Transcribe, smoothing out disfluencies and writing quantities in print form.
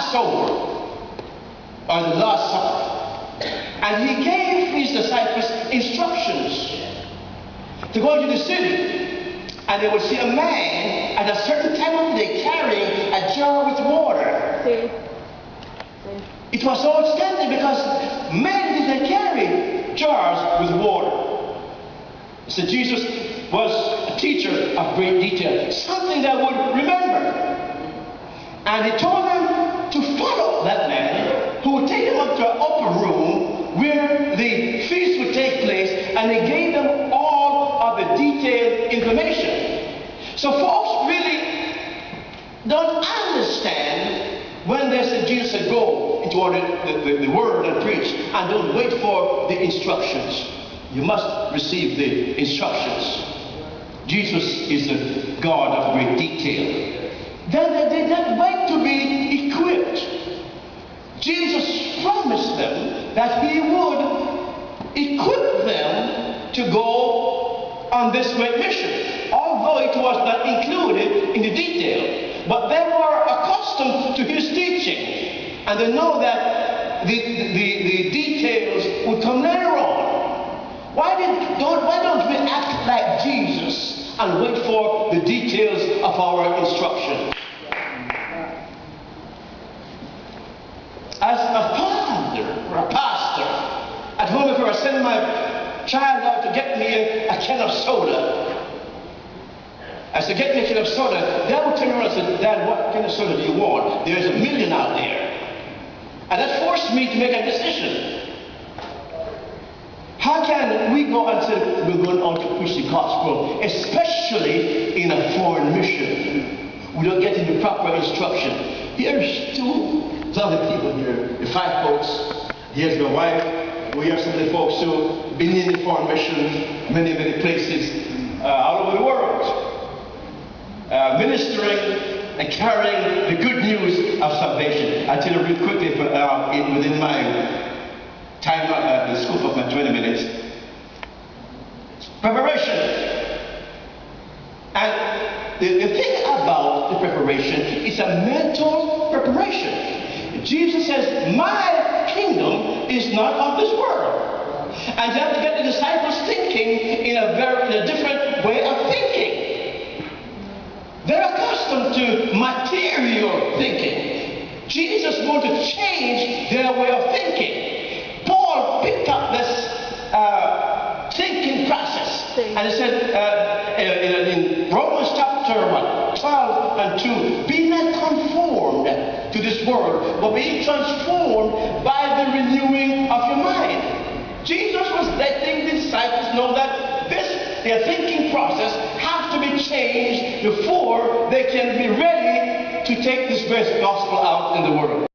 Passover, or the Last Supper. And he gave his disciples instructions to go into the city, and they would see a man at a certain time of the day carrying a jar with water. It was so outstanding because men didn't carry jars with water. So Jesus was a teacher of great detail, something that would remember. And he told them to follow that man, who would take them up to an upper room where the feast would take place, and he gave them all of the detailed information. So folks really don't understand when they said Jesus said go into the word and preach, and don't wait for the instructions. You must receive the instructions. Jesus is a God of great detail. Then they did not wait to be equipped. Jesus promised them that he would equip them to go on this great mission, although it was not included in the detail. But they were accustomed to his teaching, and they know that the details would come later on. Why don't we act like Jesus and wait for the details of our instruction? As a father or a pastor, at home, if I were sending my child out to get me a can of soda, I said, get me a can of soda. Dad would turn around and say, Dad, what kind of soda do you want? There's a million out there. And that forced me to make a decision. How can we go and say we're going out to preach the gospel, especially in a foreign mission, without getting the proper instruction? Here's two other people here, the 5 folks. Here's my wife. We have some of the folks who've been in the foreign mission, many places all over the world, ministering and carrying the good news of salvation. I'll tell you real quickly within my time, the scope of my 20 minutes. Preparation. And the thing about the preparation is a mental preparation. Jesus says, my kingdom is not of this world. And you have to get the disciples thinking in a different way of thinking. They're accustomed to material thinking. Jesus wanted to change their way of thinking. Paul picked up this thinking process, and he said in Romans chapter 12 and 2, be not conformed to this world, but be transformed by the renewing of your mind. Jesus was letting the disciples know that their thinking process has to be changed before they can be ready to take this great gospel out in the world.